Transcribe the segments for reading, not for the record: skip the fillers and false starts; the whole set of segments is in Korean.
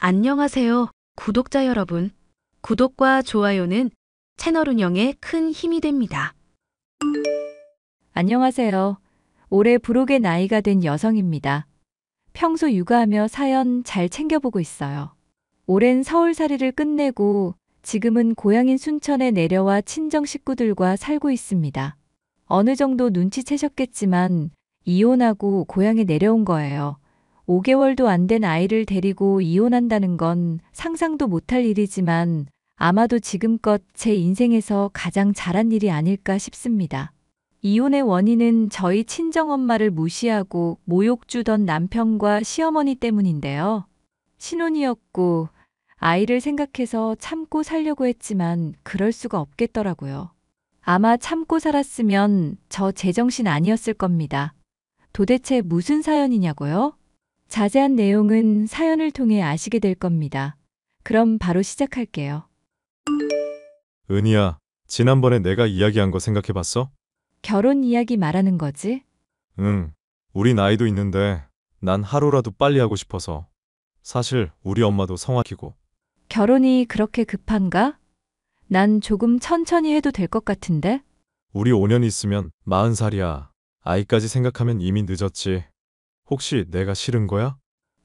안녕하세요, 구독자 여러분. 구독과 좋아요는 채널 운영에 큰 힘이 됩니다. 안녕하세요. 올해 부록의 나이가 된 여성입니다. 평소 육아하며 사연 잘 챙겨보고 있어요. 오랜 서울살이를 끝내고 지금은 고향인 순천에 내려와 친정 식구들과 살고 있습니다. 어느 정도 눈치채셨겠지만 이혼하고 고향에 내려온 거예요. 5개월도 안 된 아이를 데리고 이혼한다는 건 상상도 못할 일이지만 아마도 지금껏 제 인생에서 가장 잘한 일이 아닐까 싶습니다. 이혼의 원인은 저희 친정엄마를 무시하고 모욕 주던 남편과 시어머니 때문인데요. 신혼이었고 아이를 생각해서 참고 살려고 했지만 그럴 수가 없겠더라고요. 아마 참고 살았으면 저 제정신 아니었을 겁니다. 도대체 무슨 사연이냐고요? 자세한 내용은 사연을 통해 아시게 될 겁니다. 그럼 바로 시작할게요. 은희야, 지난번에 내가 이야기한 거 생각해봤어? 결혼 이야기 말하는 거지? 응, 우리 나이도 있는데 난 하루라도 빨리 하고 싶어서. 사실 우리 엄마도 성악이고. 결혼이 그렇게 급한가? 난 조금 천천히 해도 될 것 같은데? 우리 5년 있으면 40살이야. 아이까지 생각하면 이미 늦었지. 혹시 내가 싫은 거야?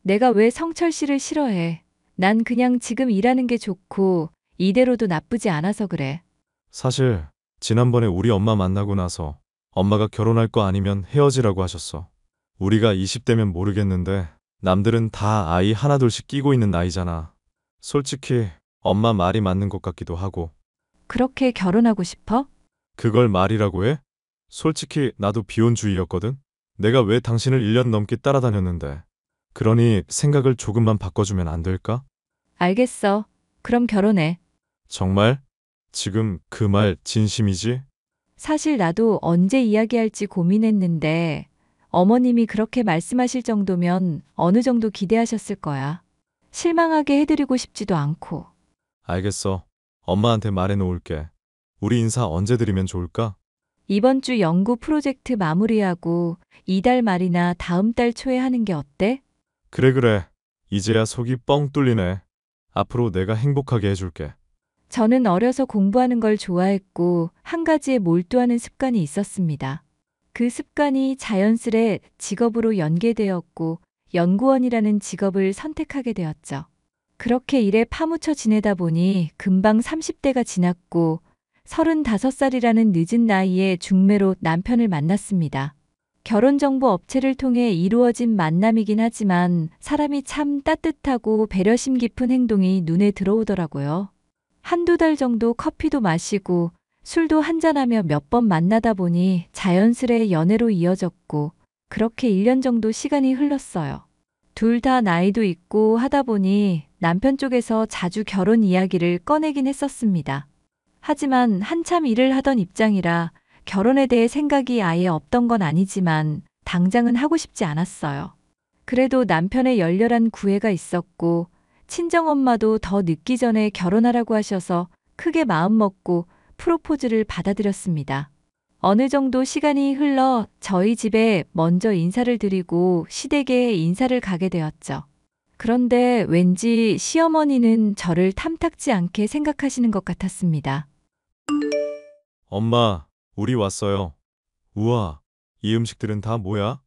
내가 왜 성철 씨를 싫어해? 난 그냥 지금 일하는 게 좋고 이대로도 나쁘지 않아서 그래. 사실 지난번에 우리 엄마 만나고 나서 엄마가 결혼할 거 아니면 헤어지라고 하셨어. 우리가 20대면 모르겠는데 남들은 다 아이 하나둘씩 끼고 있는 나이잖아. 솔직히 엄마 말이 맞는 것 같기도 하고. 그렇게 결혼하고 싶어? 그걸 말이라고 해? 솔직히 나도 비혼주의였거든? 내가 왜 당신을 1년 넘게 따라다녔는데. 그러니 생각을 조금만 바꿔주면 안 될까? 알겠어. 그럼 결혼해. 정말? 지금 그 말 진심이지? 사실 나도 언제 이야기할지 고민했는데 어머님이 그렇게 말씀하실 정도면 어느 정도 기대하셨을 거야. 실망하게 해드리고 싶지도 않고. 알겠어. 엄마한테 말해놓을게. 우리 인사 언제 드리면 좋을까? 이번 주 연구 프로젝트 마무리하고 이달 말이나 다음 달 초에 하는 게 어때? 그래. 이제야 속이 뻥 뚫리네. 앞으로 내가 행복하게 해줄게. 저는 어려서 공부하는 걸 좋아했고 한 가지에 몰두하는 습관이 있었습니다. 그 습관이 자연스레 직업으로 연계되었고 연구원이라는 직업을 선택하게 되었죠. 그렇게 일에 파묻혀 지내다 보니 금방 30대가 지났고 35살이라는 늦은 나이에 중매로 남편을 만났습니다. 결혼정보 업체를 통해 이루어진 만남이긴 하지만 사람이 참 따뜻하고 배려심 깊은 행동이 눈에 들어오더라고요. 한두 달 정도 커피도 마시고 술도 한잔하며 몇 번 만나다 보니 자연스레 연애로 이어졌고 그렇게 1년 정도 시간이 흘렀어요. 둘 다 나이도 있고 하다 보니 남편 쪽에서 자주 결혼 이야기를 꺼내긴 했었습니다. 하지만 한참 일을 하던 입장이라 결혼에 대해 생각이 아예 없던 건 아니지만 당장은 하고 싶지 않았어요. 그래도 남편의 열렬한 구애가 있었고 친정엄마도 더 늦기 전에 결혼하라고 하셔서 크게 마음먹고 프로포즈를 받아들였습니다. 어느 정도 시간이 흘러 저희 집에 먼저 인사를 드리고 시댁에 인사를 가게 되었죠. 그런데 왠지 시어머니는 저를 탐탁지 않게 생각하시는 것 같았습니다. 엄마, 우리 왔어요. 우와, 이 음식들은 다 뭐야?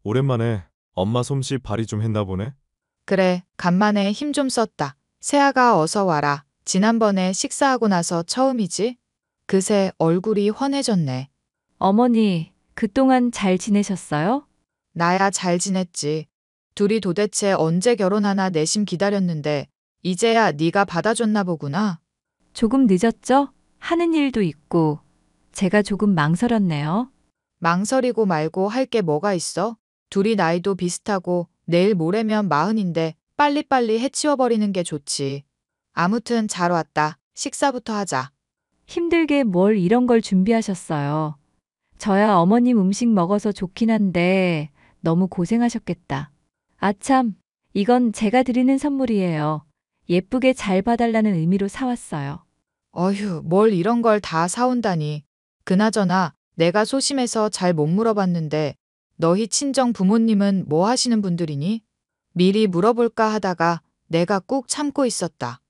오랜만에 엄마 솜씨 발휘 좀 했나 보네? 그래, 간만에 힘 좀 썼다. 세아가 어서 와라. 지난번에 식사하고 나서 처음이지? 그새 얼굴이 훤해졌네. 어머니, 그동안 잘 지내셨어요? 나야 잘 지냈지. 둘이 도대체 언제 결혼하나 내심 기다렸는데 이제야 네가 받아줬나 보구나. 조금 늦었죠? 하는 일도 있고 제가 조금 망설였네요. 망설이고 말고 할 게 뭐가 있어? 둘이 나이도 비슷하고 내일 모레면 40인데 빨리빨리 해치워버리는 게 좋지. 아무튼 잘 왔다. 식사부터 하자. 힘들게 뭘 이런 걸 준비하셨어요. 저야 어머님 음식 먹어서 좋긴 한데 너무 고생하셨겠다. 아참, 이건 제가 드리는 선물이에요. 예쁘게 잘 봐달라는 의미로 사왔어요. 어휴, 뭘 이런 걸 다 사온다니. 그나저나 내가 소심해서 잘 못 물어봤는데 너희 친정 부모님은 뭐 하시는 분들이니? 미리 물어볼까 하다가 내가 꾹 참고 있었다.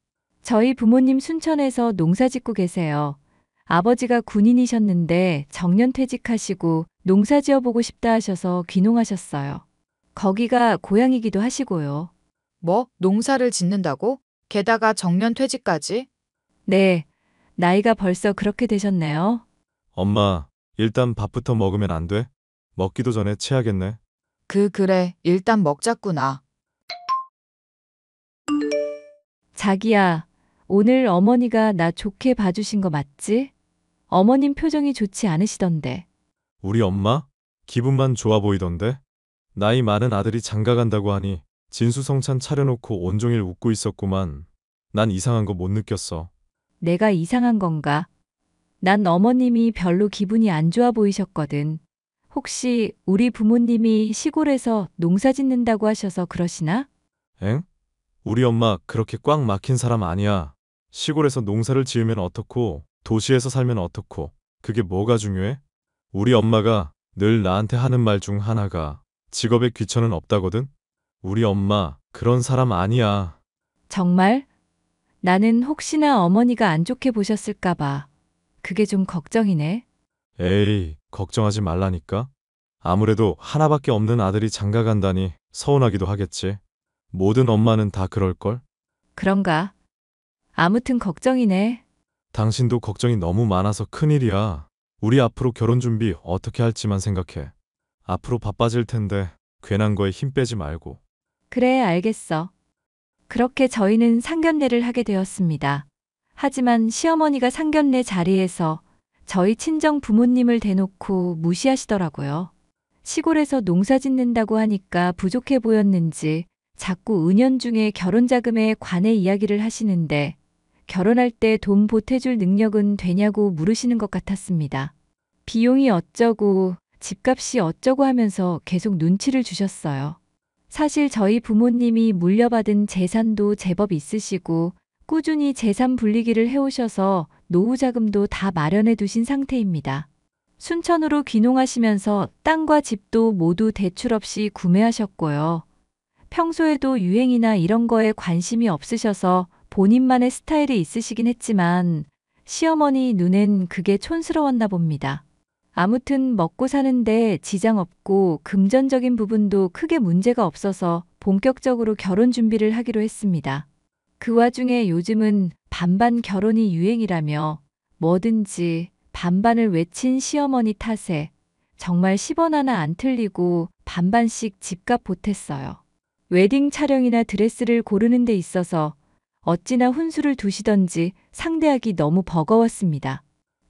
저희 부모님 순천에서 농사 짓고 계세요. 아버지가 군인이셨는데 정년 퇴직하시고 농사 지어보고 싶다 하셔서 귀농하셨어요. 거기가 고향이기도 하시고요. 뭐? 농사를 짓는다고? 게다가 정년 퇴직까지? 네, 나이가 벌써 그렇게 되셨네요. 엄마, 일단 밥부터 먹으면 안 돼? 먹기도 전에 체하겠네. 그래. 일단 먹자꾸나. 자기야, 오늘 어머니가 나 좋게 봐주신 거 맞지? 어머님 표정이 좋지 않으시던데. 우리 엄마? 기분만 좋아 보이던데? 나이 많은 아들이 장가 간다고 하니 진수성찬 차려놓고 온종일 웃고 있었구만. 난 이상한 거 못 느꼈어. 내가 이상한 건가? 난 어머님이 별로 기분이 안 좋아 보이셨거든. 혹시 우리 부모님이 시골에서 농사 짓는다고 하셔서 그러시나? 엥? 우리 엄마 그렇게 꽉 막힌 사람 아니야. 시골에서 농사를 지으면 어떻고, 도시에서 살면 어떻고, 그게 뭐가 중요해? 우리 엄마가 늘 나한테 하는 말 중 하나가 직업에 귀천은 없다거든? 우리 엄마 그런 사람 아니야. 정말? 나는 혹시나 어머니가 안 좋게 보셨을까봐. 그게 좀 걱정이네. 에이, 걱정하지 말라니까. 아무래도 하나밖에 없는 아들이 장가 간다니 서운하기도 하겠지. 모든 엄마는 다 그럴걸? 그런가? 아무튼 걱정이네. 당신도 걱정이 너무 많아서 큰일이야. 우리 앞으로 결혼 준비 어떻게 할지만 생각해. 앞으로 바빠질 텐데 괜한 거에 힘 빼지 말고. 그래, 알겠어. 그렇게 저희는 상견례를 하게 되었습니다. 하지만 시어머니가 상견례 자리에서 저희 친정 부모님을 대놓고 무시하시더라고요. 시골에서 농사 짓는다고 하니까 부족해 보였는지 자꾸 은연중에 결혼 자금에 관해 이야기를 하시는데 결혼할 때 돈 보태줄 능력은 되냐고 물으시는 것 같았습니다. 비용이 어쩌고 집값이 어쩌고 하면서 계속 눈치를 주셨어요. 사실 저희 부모님이 물려받은 재산도 제법 있으시고 꾸준히 재산 불리기를 해오셔서 노후 자금도 다 마련해 두신 상태입니다. 순천으로 귀농하시면서 땅과 집도 모두 대출 없이 구매하셨고요. 평소에도 유행이나 이런 거에 관심이 없으셔서 본인만의 스타일이 있으시긴 했지만 시어머니 눈엔 그게 촌스러웠나 봅니다. 아무튼 먹고 사는데 지장 없고 금전적인 부분도 크게 문제가 없어서 본격적으로 결혼 준비를 하기로 했습니다. 그 와중에 요즘은 반반 결혼이 유행이라며 뭐든지 반반을 외친 시어머니 탓에 정말 10원 하나 안 틀리고 반반씩 집값 보탰어요. 웨딩 촬영이나 드레스를 고르는 데 있어서 어찌나 훈수를 두시던지 상대하기 너무 버거웠습니다.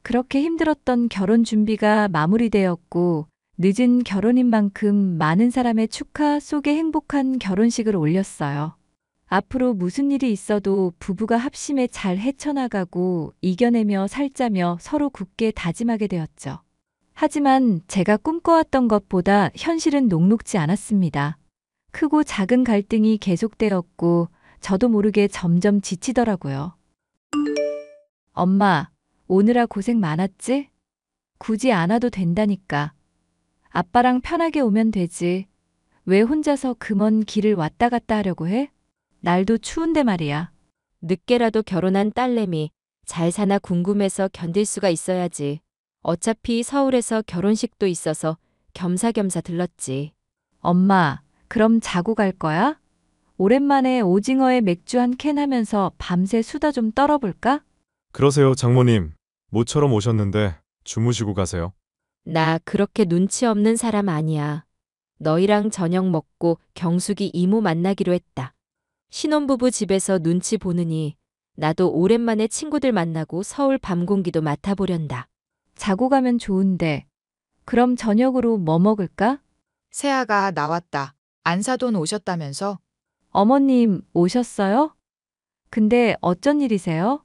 그렇게 힘들었던 결혼 준비가 마무리되었고 늦은 결혼인 만큼 많은 사람의 축하 속에 행복한 결혼식을 올렸어요. 앞으로 무슨 일이 있어도 부부가 합심해 잘 헤쳐나가고 이겨내며 살자며 서로 굳게 다짐하게 되었죠. 하지만 제가 꿈꿔왔던 것보다 현실은 녹록지 않았습니다. 크고 작은 갈등이 계속되었고 저도 모르게 점점 지치더라고요. 엄마, 오느라 고생 많았지? 굳이 안 와도 된다니까. 아빠랑 편하게 오면 되지. 왜 혼자서 그 먼 길을 왔다 갔다 하려고 해? 날도 추운데 말이야. 늦게라도 결혼한 딸내미 잘 사나 궁금해서 견딜 수가 있어야지. 어차피 서울에서 결혼식도 있어서 겸사겸사 들렀지. 엄마, 그럼 자고 갈 거야? 오랜만에 오징어에 맥주 한 캔 하면서 밤새 수다 좀 떨어볼까? 그러세요, 장모님. 모처럼 오셨는데 주무시고 가세요. 나 그렇게 눈치 없는 사람 아니야. 너희랑 저녁 먹고 경숙이 이모 만나기로 했다. 신혼부부 집에서 눈치 보느니 나도 오랜만에 친구들 만나고 서울 밤 공기도 맡아보련다. 자고 가면 좋은데. 그럼 저녁으로 뭐 먹을까? 세아가 나왔다. 안사돈 오셨다면서? 어머님 오셨어요? 근데 어쩐 일이세요?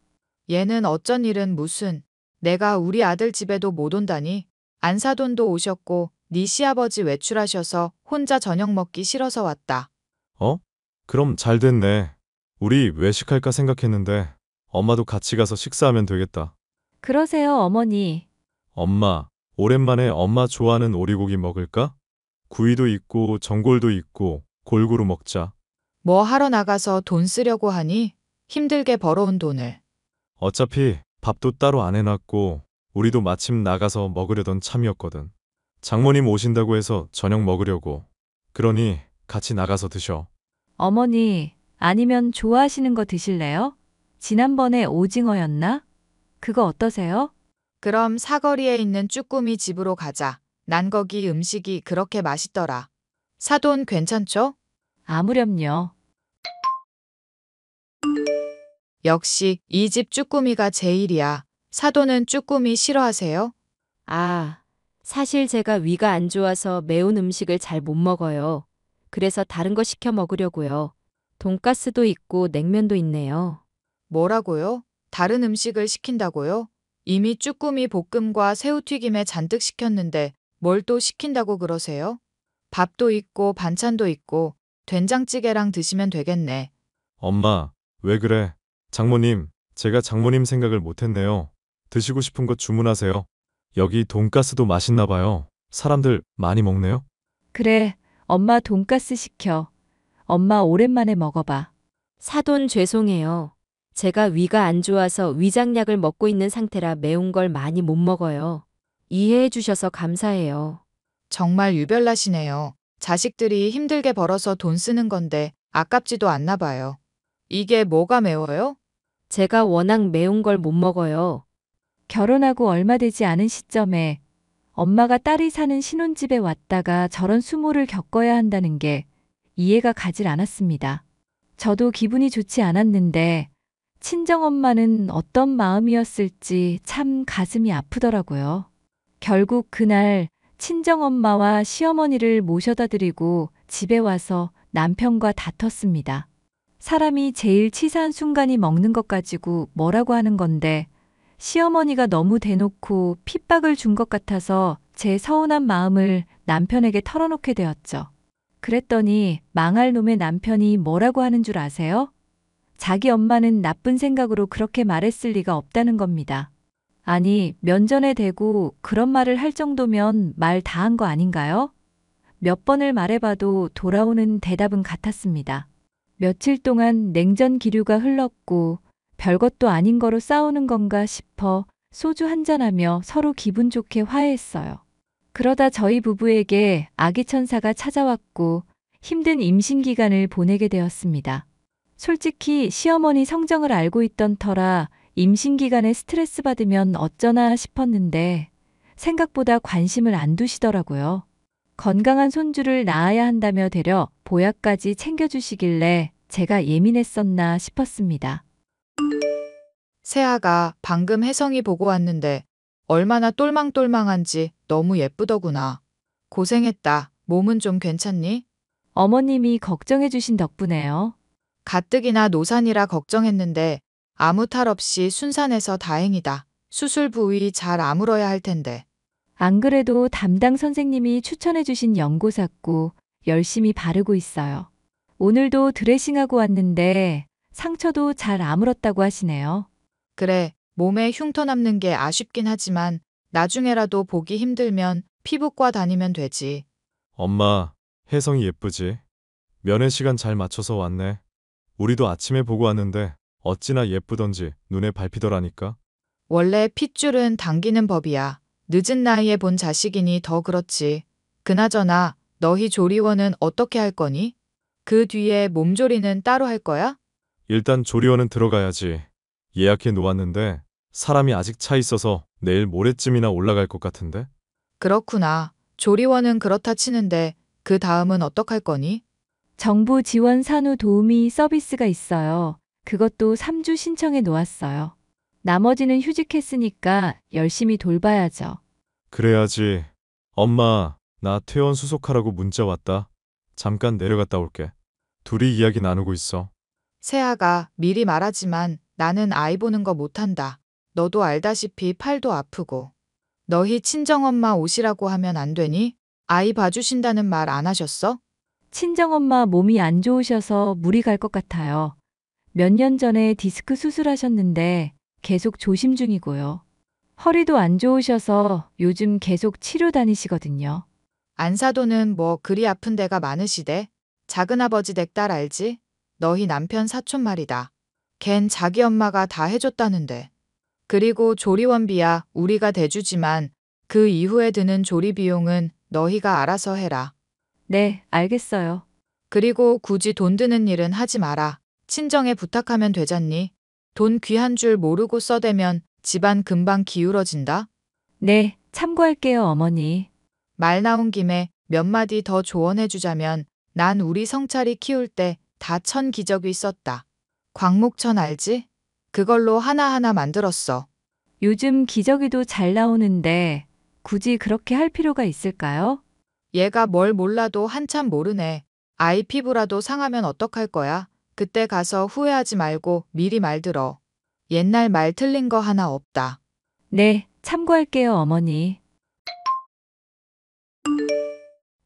얘는 어쩐 일은 무슨. 내가 우리 아들 집에도 못 온다니. 안사돈도 오셨고 네 시아버지 외출하셔서 혼자 저녁 먹기 싫어서 왔다. 어? 그럼 잘 됐네. 우리 외식할까 생각했는데 엄마도 같이 가서 식사하면 되겠다. 그러세요, 어머니. 엄마, 오랜만에 엄마 좋아하는 오리고기 먹을까? 구이도 있고 전골도 있고 골고루 먹자. 뭐 하러 나가서 돈 쓰려고 하니? 힘들게 벌어온 돈을. 어차피 밥도 따로 안 해놨고 우리도 마침 나가서 먹으려던 참이었거든. 장모님 오신다고 해서 저녁 먹으려고. 그러니 같이 나가서 드셔. 어머니, 아니면 좋아하시는 거 드실래요? 지난번에 오징어였나? 그거 어떠세요? 그럼 사거리에 있는 쭈꾸미 집으로 가자. 난 거기 음식이 그렇게 맛있더라. 사돈 괜찮죠? 아무렴요. 역시 이 집 쭈꾸미가 제일이야. 사돈은 쭈꾸미 싫어하세요? 아, 사실 제가 위가 안 좋아서 매운 음식을 잘 못 먹어요. 그래서 다른 거 시켜 먹으려고요. 돈가스도 있고 냉면도 있네요. 뭐라고요? 다른 음식을 시킨다고요? 이미 쭈꾸미 볶음과 새우튀김에 잔뜩 시켰는데 뭘 또 시킨다고 그러세요? 밥도 있고 반찬도 있고 된장찌개랑 드시면 되겠네. 엄마, 왜 그래? 장모님, 제가 장모님 생각을 못했네요. 드시고 싶은 거 주문하세요. 여기 돈가스도 맛있나 봐요. 사람들 많이 먹네요. 그래, 엄마 돈가스 시켜. 엄마 오랜만에 먹어봐. 사돈 죄송해요. 제가 위가 안 좋아서 위장약을 먹고 있는 상태라 매운 걸 많이 못 먹어요. 이해해 주셔서 감사해요. 정말 유별나시네요. 자식들이 힘들게 벌어서 돈 쓰는 건데 아깝지도 않나 봐요. 이게 뭐가 매워요? 제가 워낙 매운 걸 못 먹어요. 결혼하고 얼마 되지 않은 시점에 엄마가 딸이 사는 신혼집에 왔다가 저런 수모를 겪어야 한다는 게 이해가 가질 않았습니다. 저도 기분이 좋지 않았는데 친정엄마는 어떤 마음이었을지 참 가슴이 아프더라고요. 결국 그날 친정엄마와 시어머니를 모셔다 드리고 집에 와서 남편과 다퉜습니다. 사람이 제일 치사한 순간이 먹는 것 가지고 뭐라고 하는 건데 시어머니가 너무 대놓고 핍박을 준 것 같아서 제 서운한 마음을 남편에게 털어놓게 되었죠. 그랬더니 망할 놈의 남편이 뭐라고 하는 줄 아세요? 자기 엄마는 나쁜 생각으로 그렇게 말했을 리가 없다는 겁니다. 아니, 면전에 대고 그런 말을 할 정도면 말 다 한 거 아닌가요? 몇 번을 말해봐도 돌아오는 대답은 같았습니다. 며칠 동안 냉전 기류가 흘렀고 별것도 아닌 거로 싸우는 건가 싶어 소주 한잔하며 서로 기분 좋게 화해했어요. 그러다 저희 부부에게 아기 천사가 찾아왔고 힘든 임신 기간을 보내게 되었습니다. 솔직히 시어머니 성정을 알고 있던 터라 임신 기간에 스트레스 받으면 어쩌나 싶었는데 생각보다 관심을 안 두시더라고요. 건강한 손주를 낳아야 한다며 데려 보약까지 챙겨주시길래 제가 예민했었나 싶었습니다. 세아가 방금 혜성이 보고 왔는데 얼마나 똘망똘망한지 너무 예쁘더구나. 고생했다. 몸은 좀 괜찮니? 어머님이 걱정해 주신 덕분에요. 가뜩이나 노산이라 걱정했는데 아무 탈 없이 순산해서 다행이다. 수술 부위 잘 아물어야 할 텐데. 안 그래도 담당 선생님이 추천해 주신 연고 샀고 열심히 바르고 있어요. 오늘도 드레싱하고 왔는데 상처도 잘 아물었다고 하시네요. 그래, 몸에 흉터 남는 게 아쉽긴 하지만 나중에라도 보기 힘들면 피부과 다니면 되지. 엄마, 혜성이 예쁘지? 면회 시간 잘 맞춰서 왔네. 우리도 아침에 보고 왔는데 어찌나 예쁘던지 눈에 밟히더라니까. 원래 핏줄은 당기는 법이야. 늦은 나이에 본 자식이니 더 그렇지. 그나저나 너희 조리원은 어떻게 할 거니? 그 뒤에 몸조리는 따로 할 거야? 일단 조리원은 들어가야지. 예약해 놓았는데 사람이 아직 차 있어서 내일 모레쯤이나 올라갈 것 같은데? 그렇구나. 조리원은 그렇다 치는데 그 다음은 어떡할 거니? 정부 지원 산후 도우미 서비스가 있어요. 그것도 3주 신청해 놓았어요. 나머지는 휴직했으니까 열심히 돌봐야죠. 그래야지. 엄마, 나 퇴원 수속하라고 문자 왔다. 잠깐 내려갔다 올게. 둘이 이야기 나누고 있어. 세아가 미리 말하지만 나는 아이 보는 거 못한다. 너도 알다시피 팔도 아프고. 너희 친정엄마 오시라고 하면 안 되니? 아이 봐주신다는 말 안 하셨어? 친정엄마 몸이 안 좋으셔서 무리 갈 것 같아요. 몇 년 전에 디스크 수술하셨는데 계속 조심 중이고요. 허리도 안 좋으셔서 요즘 계속 치료 다니시거든요. 안사도는 뭐 그리 아픈 데가 많으시대? 작은아버지 댁 딸 알지? 너희 남편 사촌 말이다. 걘 자기 엄마가 다 해줬다는데. 그리고 조리원비야 우리가 대주지만 그 이후에 드는 조리 비용은 너희가 알아서 해라. 네, 알겠어요. 그리고 굳이 돈 드는 일은 하지 마라. 친정에 부탁하면 되잖니. 돈 귀한 줄 모르고 써대면 집안 금방 기울어진다. 네, 참고할게요, 어머니. 말 나온 김에 몇 마디 더 조언해주자면 난 우리 성찰이 키울 때 다 천 기저귀 썼다. 광목천 알지? 그걸로 하나하나 만들었어. 요즘 기저귀도 잘 나오는데 굳이 그렇게 할 필요가 있을까요? 얘가 뭘 몰라도 한참 모르네. 아이 피부라도 상하면 어떡할 거야? 그때 가서 후회하지 말고 미리 말 들어. 옛날 말 틀린 거 하나 없다. 네, 참고할게요, 어머니.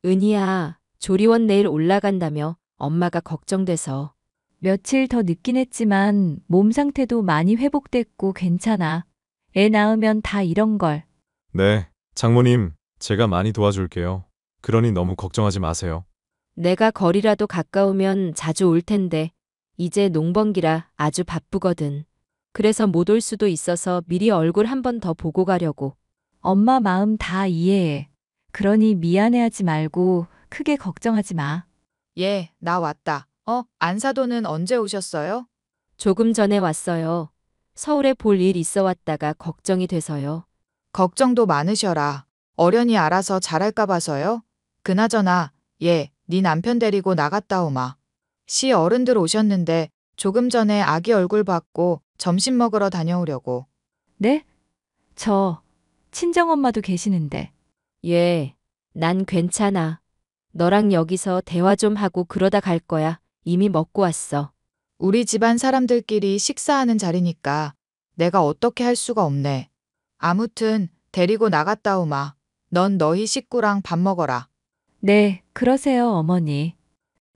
은희야, 조리원 내일 올라간다며 엄마가 걱정돼서. 며칠 더 늦긴 했지만 몸 상태도 많이 회복됐고 괜찮아. 애 낳으면 다 이런 걸. 네, 장모님, 제가 많이 도와줄게요. 그러니 너무 걱정하지 마세요. 내가 거리라도 가까우면 자주 올 텐데 이제 농번기라 아주 바쁘거든. 그래서 못 올 수도 있어서 미리 얼굴 한 번 더 보고 가려고. 엄마 마음 다 이해해. 그러니 미안해하지 말고 크게 걱정하지 마. 예, 나 왔다. 안사돈은 언제 오셨어요? 조금 전에 왔어요. 서울에 볼 일 있어 왔다가 걱정이 돼서요. 걱정도 많으셔라. 어련히 알아서 잘할까 봐서요. 그나저나, 네 남편 데리고 나갔다 오마. 시 어른들 오셨는데 조금 전에 아기 얼굴 봤고 점심 먹으러 다녀오려고. 네? 저 친정엄마도 계시는데. 예, 난 괜찮아. 너랑 여기서 대화 좀 하고 그러다 갈 거야. 이미 먹고 왔어. 우리 집안 사람들끼리 식사하는 자리니까 내가 어떻게 할 수가 없네. 아무튼 데리고 나갔다 오마. 넌 너희 식구랑 밥 먹어라. 네, 그러세요, 어머니.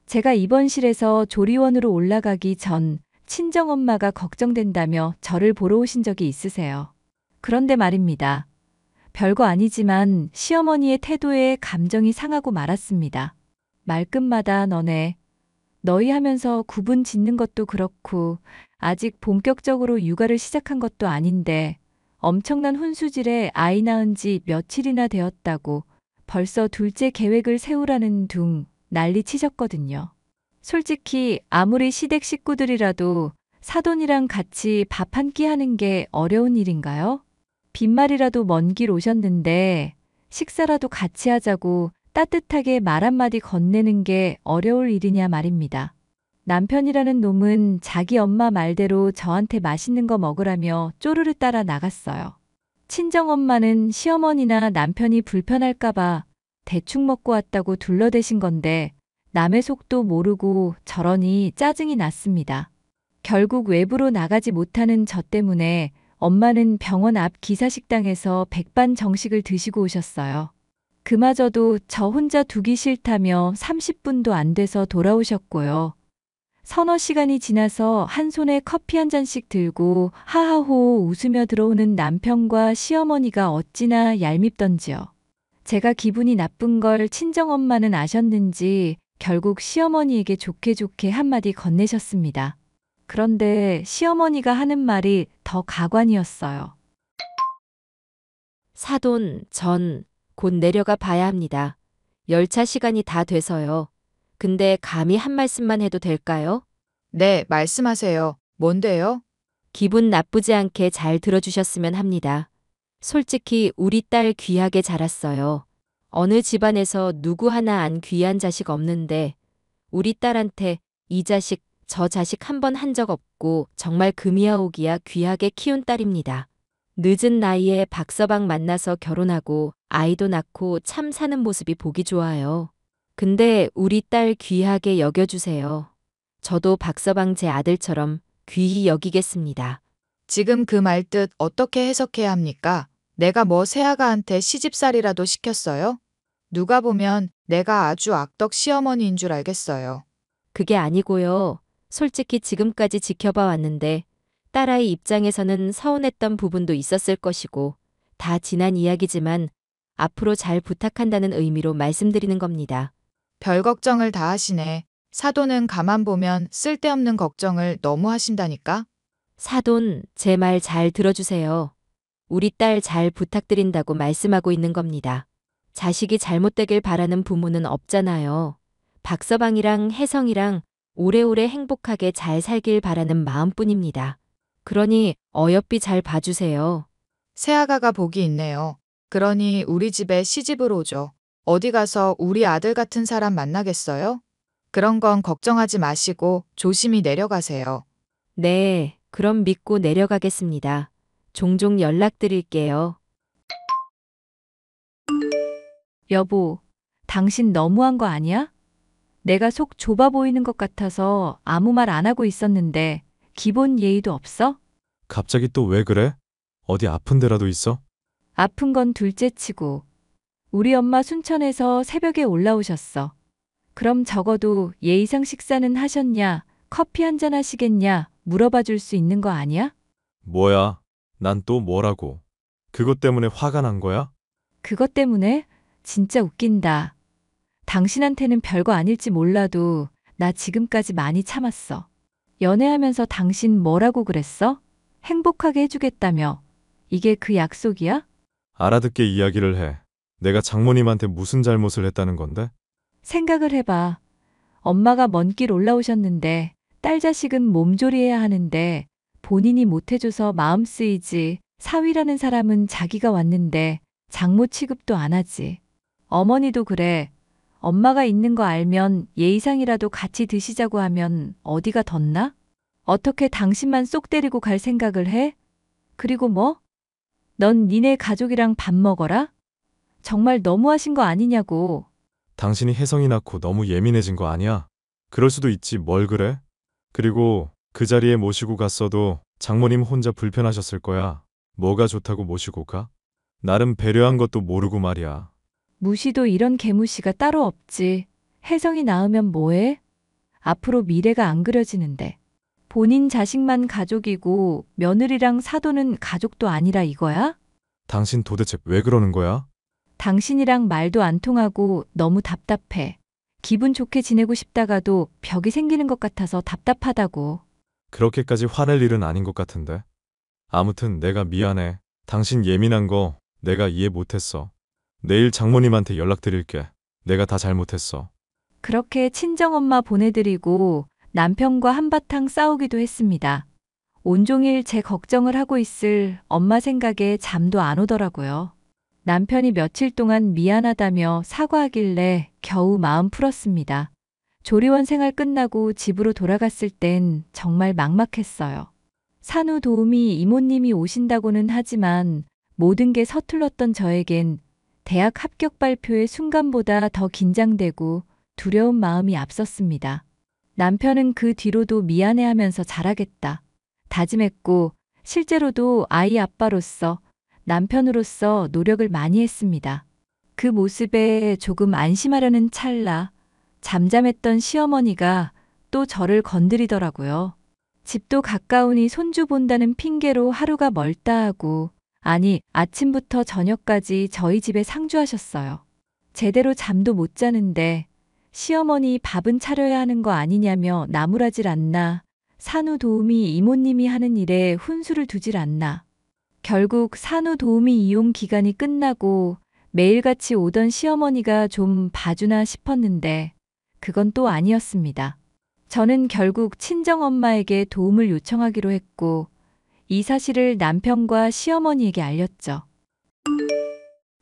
제가 입원실에서 조리원으로 올라가기 전 친정엄마가 걱정된다며 저를 보러 오신 적이 있으세요. 그런데 말입니다. 별거 아니지만 시어머니의 태도에 감정이 상하고 말았습니다. 말끝마다 너희 하면서 구분 짓는 것도 그렇고 아직 본격적으로 육아를 시작한 것도 아닌데 엄청난 훈수질에 아이 낳은 지 며칠이나 되었다고 벌써 둘째 계획을 세우라는 둥 난리 치셨거든요. 솔직히 아무리 시댁 식구들이라도 사돈이랑 같이 밥 한 끼 하는 게 어려운 일인가요? 빈말이라도 먼 길 오셨는데 식사라도 같이 하자고 따뜻하게 말 한마디 건네는 게 어려울 일이냐 말입니다. 남편이라는 놈은 자기 엄마 말대로 저한테 맛있는 거 먹으라며 쪼르르 따라 나갔어요. 친정엄마는 시어머니나 남편이 불편할까봐 대충 먹고 왔다고 둘러대신 건데 남의 속도 모르고 저러니 짜증이 났습니다. 결국 외부로 나가지 못하는 저 때문에 엄마는 병원 앞 기사식당에서 백반 정식을 드시고 오셨어요. 그마저도 저 혼자 두기 싫다며 30분도 안 돼서 돌아오셨고요. 서너 시간이 지나서 한 손에 커피 한 잔씩 들고 하하호 웃으며 들어오는 남편과 시어머니가 어찌나 얄밉던지요. 제가 기분이 나쁜 걸 친정엄마는 아셨는지 결국 시어머니에게 좋게 한마디 건네셨습니다. 그런데 시어머니가 하는 말이 더 가관이었어요. 사돈, 전 곧 내려가 봐야 합니다. 열차 시간이 다 돼서요. 근데 감히 한 말씀만 해도 될까요? 네, 말씀하세요. 뭔데요? 기분 나쁘지 않게 잘 들어주셨으면 합니다. 솔직히 우리 딸 귀하게 자랐어요. 어느 집안에서 누구 하나 안 귀한 자식 없는데 우리 딸한테 이 자식 저 자식 한 번 한 적 없고 정말 금이야 오기야 귀하게 키운 딸입니다. 늦은 나이에 박서방 만나서 결혼하고 아이도 낳고 참 사는 모습이 보기 좋아요. 근데 우리 딸 귀하게 여겨주세요. 저도 박서방 제 아들처럼 귀히 여기겠습니다. 지금 그 말 뜻 어떻게 해석해야 합니까? 내가 뭐 새아가한테 시집살이라도 시켰어요? 누가 보면 내가 아주 악덕 시어머니인 줄 알겠어요. 그게 아니고요. 솔직히 지금까지 지켜봐 왔는데 딸아이 입장에서는 서운했던 부분도 있었을 것이고 다 지난 이야기지만 앞으로 잘 부탁한다는 의미로 말씀드리는 겁니다. 별 걱정을 다 하시네. 사돈은 가만 보면 쓸데없는 걱정을 너무 하신다니까? 사돈, 제 말 잘 들어주세요. 우리 딸 잘 부탁드린다고 말씀하고 있는 겁니다. 자식이 잘못되길 바라는 부모는 없잖아요. 박서방이랑 혜성이랑 오래오래 행복하게 잘 살길 바라는 마음뿐입니다. 그러니 어여삐 잘 봐주세요. 새아가가 복이 있네요. 그러니 우리 집에 시집을 오죠. 어디 가서 우리 아들 같은 사람 만나겠어요? 그런 건 걱정하지 마시고 조심히 내려가세요. 네, 그럼 믿고 내려가겠습니다. 종종 연락드릴게요. 여보, 당신 너무한 거 아니야? 내가 속 좁아 보이는 것 같아서 아무 말 안 하고 있었는데 기본 예의도 없어? 갑자기 또 왜 그래? 어디 아픈 데라도 있어? 아픈 건 둘째치고 우리 엄마 순천에서 새벽에 올라오셨어. 그럼 적어도 예의상 식사는 하셨냐, 커피 한잔 하시겠냐 물어봐 줄 수 있는 거 아니야? 뭐야? 난 또 뭐라고? 그것 때문에 화가 난 거야? 그것 때문에? 진짜 웃긴다. 당신한테는 별거 아닐지 몰라도 나 지금까지 많이 참았어. 연애하면서 당신 뭐라고 그랬어? 행복하게 해주겠다며. 이게 그 약속이야? 알아듣게 이야기를 해. 내가 장모님한테 무슨 잘못을 했다는 건데? 생각을 해봐. 엄마가 먼 길 올라오셨는데 딸 자식은 몸조리해야 하는데 본인이 못해줘서 마음 쓰이지. 사위라는 사람은 자기가 왔는데 장모 취급도 안 하지. 어머니도 그래. 엄마가 있는 거 알면 예의상이라도 같이 드시자고 하면 어디가 덧나? 어떻게 당신만 쏙 데리고 갈 생각을 해? 그리고 뭐? 넌 니네 가족이랑 밥 먹어라? 정말 너무하신 거 아니냐고. 당신이 혜성이 낳고 너무 예민해진 거 아니야? 그럴 수도 있지 뭘 그래? 그리고 그 자리에 모시고 갔어도 장모님 혼자 불편하셨을 거야. 뭐가 좋다고 모시고 가? 나름 배려한 것도 모르고 말이야. 무시도 이런 개무시가 따로 없지. 혜성이 낳으면 뭐해? 앞으로 미래가 안 그려지는데. 본인 자식만 가족이고 며느리랑 사돈은 가족도 아니라 이거야? 당신 도대체 왜 그러는 거야? 당신이랑 말도 안 통하고 너무 답답해. 기분 좋게 지내고 싶다가도 벽이 생기는 것 같아서 답답하다고. 그렇게까지 화낼 일은 아닌 것 같은데. 아무튼 내가 미안해. 당신 예민한 거 내가 이해 못했어. 내일 장모님한테 연락드릴게. 내가 다 잘못했어. 그렇게 친정엄마 보내드리고 남편과 한바탕 싸우기도 했습니다. 온종일 제 걱정을 하고 있을 엄마 생각에 잠도 안 오더라고요. 남편이 며칠 동안 미안하다며 사과하길래 겨우 마음 풀었습니다. 조리원 생활 끝나고 집으로 돌아갔을 땐 정말 막막했어요. 산후 도우미 이모님이 오신다고는 하지만 모든 게 서툴렀던 저에겐 대학 합격 발표의 순간보다 더 긴장되고 두려운 마음이 앞섰습니다. 남편은 그 뒤로도 미안해하면서 잘하겠다 다짐했고 실제로도 아이 아빠로서 남편으로서 노력을 많이 했습니다. 그 모습에 조금 안심하려는 찰나 잠잠했던 시어머니가 또 저를 건드리더라고요. 집도 가까우니 손주 본다는 핑계로 하루가 멀다 하고 아니 아침부터 저녁까지 저희 집에 상주하셨어요. 제대로 잠도 못 자는데 시어머니 밥은 차려야 하는 거 아니냐며 나무라질 않나 산후 도우미 이모님이 하는 일에 훈수를 두질 않나. 결국 산후 도우미 이용 기간이 끝나고 매일같이 오던 시어머니가 좀 봐주나 싶었는데 그건 또 아니었습니다. 저는 결국 친정엄마에게 도움을 요청하기로 했고 이 사실을 남편과 시어머니에게 알렸죠.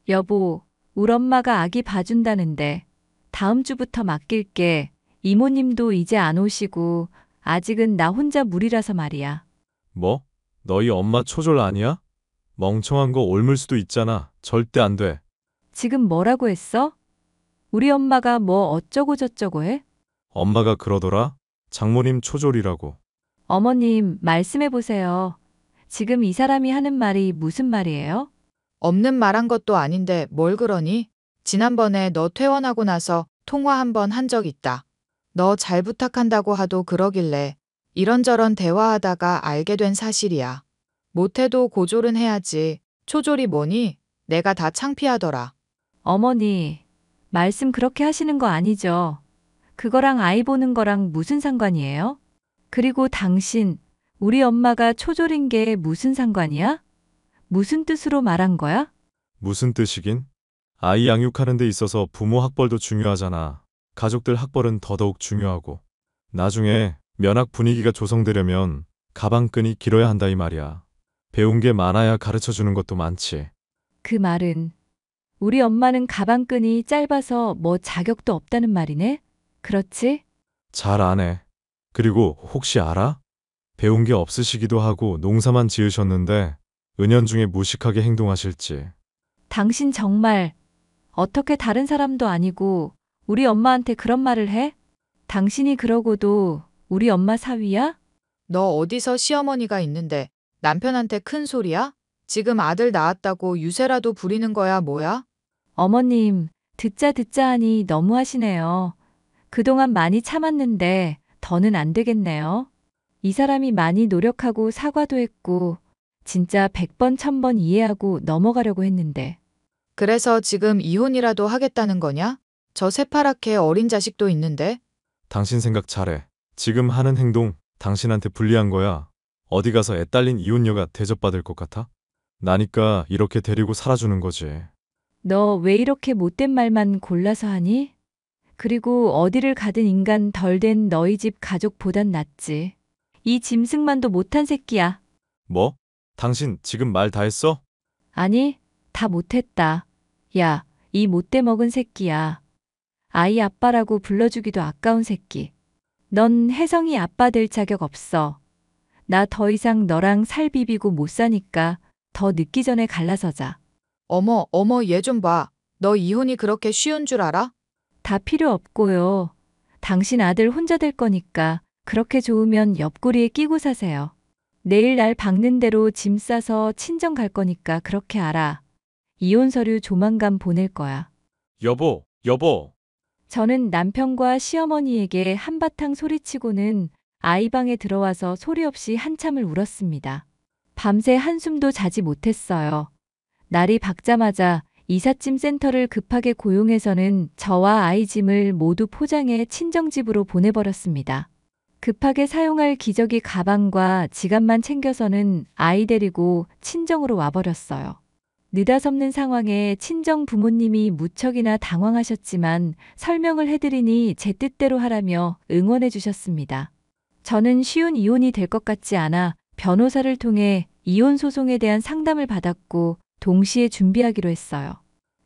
여보, 우리 엄마가 아기 봐준다는데 다음 주부터 맡길게. 이모님도 이제 안 오시고 아직은 나 혼자 무리라서 말이야. 뭐? 너희 엄마 초졸 아니야? 멍청한 거 옮을 수도 있잖아. 절대 안 돼. 지금 뭐라고 했어? 우리 엄마가 뭐 어쩌고 저쩌고 해? 엄마가 그러더라. 장모님 초졸이라고. 어머님, 말씀해 보세요. 지금 이 사람이 하는 말이 무슨 말이에요? 없는 말한 것도 아닌데 뭘 그러니? 지난번에 너 퇴원하고 나서 통화 한 번 한 적 있다. 너 잘 부탁한다고 하도 그러길래 이런저런 대화하다가 알게 된 사실이야. 못해도 고졸은 해야지. 초졸이 뭐니? 내가 다 창피하더라. 어머니, 말씀 그렇게 하시는 거 아니죠? 그거랑 아이 보는 거랑 무슨 상관이에요? 그리고 당신, 우리 엄마가 초졸인 게 무슨 상관이야? 무슨 뜻으로 말한 거야? 무슨 뜻이긴? 아이 양육하는 데 있어서 부모 학벌도 중요하잖아. 가족들 학벌은 더더욱 중요하고. 나중에 면학 분위기가 조성되려면 가방끈이 길어야 한다 이 말이야. 배운 게 많아야 가르쳐 주는 것도 많지. 그 말은 우리 엄마는 가방끈이 짧아서 뭐 자격도 없다는 말이네? 그렇지? 잘 안 해. 그리고 혹시 알아? 배운 게 없으시기도 하고 농사만 지으셨는데 은연중에 무식하게 행동하실지. 당신 정말 어떻게 다른 사람도 아니고 우리 엄마한테 그런 말을 해? 당신이 그러고도 우리 엄마 사위야? 너 어디서 시어머니가 있는데 남편한테 큰 소리야? 지금 아들 낳았다고 유세라도 부리는 거야, 뭐야? 어머님, 듣자 하니 너무하시네요. 그동안 많이 참았는데 더는 안 되겠네요. 이 사람이 많이 노력하고 사과도 했고 진짜 100번 1000번 이해하고 넘어가려고 했는데 그래서 지금 이혼이라도 하겠다는 거냐? 저 새파랗게 어린 자식도 있는데? 당신 생각 잘해. 지금 하는 행동 당신한테 불리한 거야. 어디 가서 애 딸린 이혼녀가 대접받을 것 같아? 나니까 이렇게 데리고 살아주는 거지. 너 왜 이렇게 못된 말만 골라서 하니? 그리고 어디를 가든 인간 덜 된 너희 집 가족보단 낫지. 이 짐승만도 못한 새끼야. 뭐? 당신 지금 말 다 했어? 아니, 다 못했다. 야, 이 못돼 먹은 새끼야. 아이 아빠라고 불러주기도 아까운 새끼. 넌 혜성이 아빠 될 자격 없어. 나 더 이상 너랑 살 비비고 못 사니까 더 늦기 전에 갈라서자. 어머, 얘 좀 봐. 너 이혼이 그렇게 쉬운 줄 알아? 다 필요 없고요. 당신 아들 혼자 될 거니까 그렇게 좋으면 옆구리에 끼고 사세요. 내일 날 박는 대로 짐 싸서 친정 갈 거니까 그렇게 알아. 이혼 서류 조만간 보낼 거야. 여보. 저는 남편과 시어머니에게 한바탕 소리치고는 아이 방에 들어와서 소리 없이 한참을 울었습니다. 밤새 한숨도 자지 못했어요. 날이 밝자마자 이삿짐 센터를 급하게 고용해서는 저와 아이 짐을 모두 포장해 친정집으로 보내버렸습니다. 급하게 사용할 기저귀 가방과 지갑만 챙겨서는 아이 데리고 친정으로 와버렸어요. 느닷없는 상황에 친정 부모님이 무척이나 당황하셨지만 설명을 해드리니 제 뜻대로 하라며 응원해 주셨습니다. 저는 쉬운 이혼이 될 것 같지 않아 변호사를 통해 이혼 소송에 대한 상담을 받았고 동시에 준비하기로 했어요.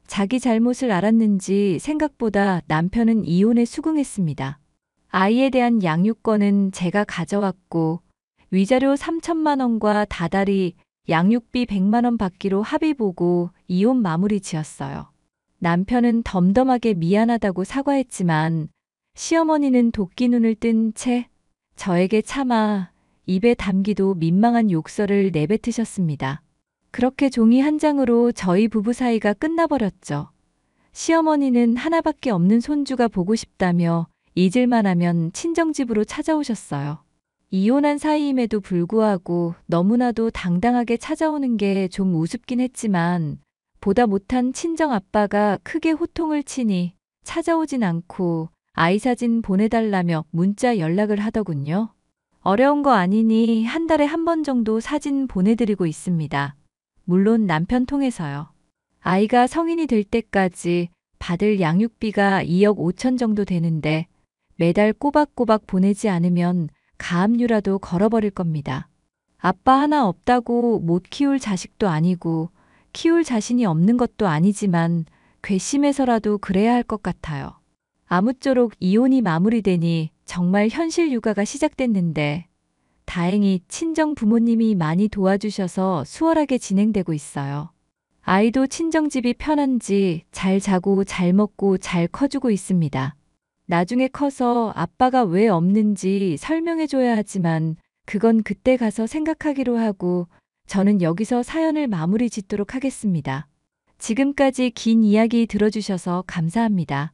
자기 잘못을 알았는지 생각보다 남편은 이혼에 수긍했습니다. 아이에 대한 양육권은 제가 가져왔고 위자료 3천만 원과 다달이 양육비 100만 원 받기로 합의 보고 이혼 마무리 지었어요. 남편은 덤덤하게 미안하다고 사과했지만 시어머니는 도끼 눈을 뜬 채 저에게 차마 입에 담기도 민망한 욕설을 내뱉으셨습니다. 그렇게 종이 한 장으로 저희 부부 사이가 끝나버렸죠. 시어머니는 하나밖에 없는 손주가 보고 싶다며 잊을만 하면 친정집으로 찾아오셨어요. 이혼한 사이임에도 불구하고 너무나도 당당하게 찾아오는 게 좀 우습긴 했지만 보다 못한 친정 아빠가 크게 호통을 치니 찾아오진 않고 아이 사진 보내달라며 문자 연락을 하더군요. 어려운 거 아니니 한 달에 한 번 정도 사진 보내드리고 있습니다. 물론 남편 통해서요. 아이가 성인이 될 때까지 받을 양육비가 2억 5천 정도 되는데 매달 꼬박꼬박 보내지 않으면 가압류라도 걸어버릴 겁니다. 아빠 하나 없다고 못 키울 자식도 아니고 키울 자신이 없는 것도 아니지만 괘씸해서라도 그래야 할 것 같아요. 아무쪼록 이혼이 마무리되니 정말 현실 육아가 시작됐는데 다행히 친정 부모님이 많이 도와주셔서 수월하게 진행되고 있어요. 아이도 친정집이 편한지 잘 자고 잘 먹고 잘 커주고 있습니다. 나중에 커서 아빠가 왜 없는지 설명해줘야 하지만 그건 그때 가서 생각하기로 하고 저는 여기서 사연을 마무리 짓도록 하겠습니다. 지금까지 긴 이야기 들어주셔서 감사합니다.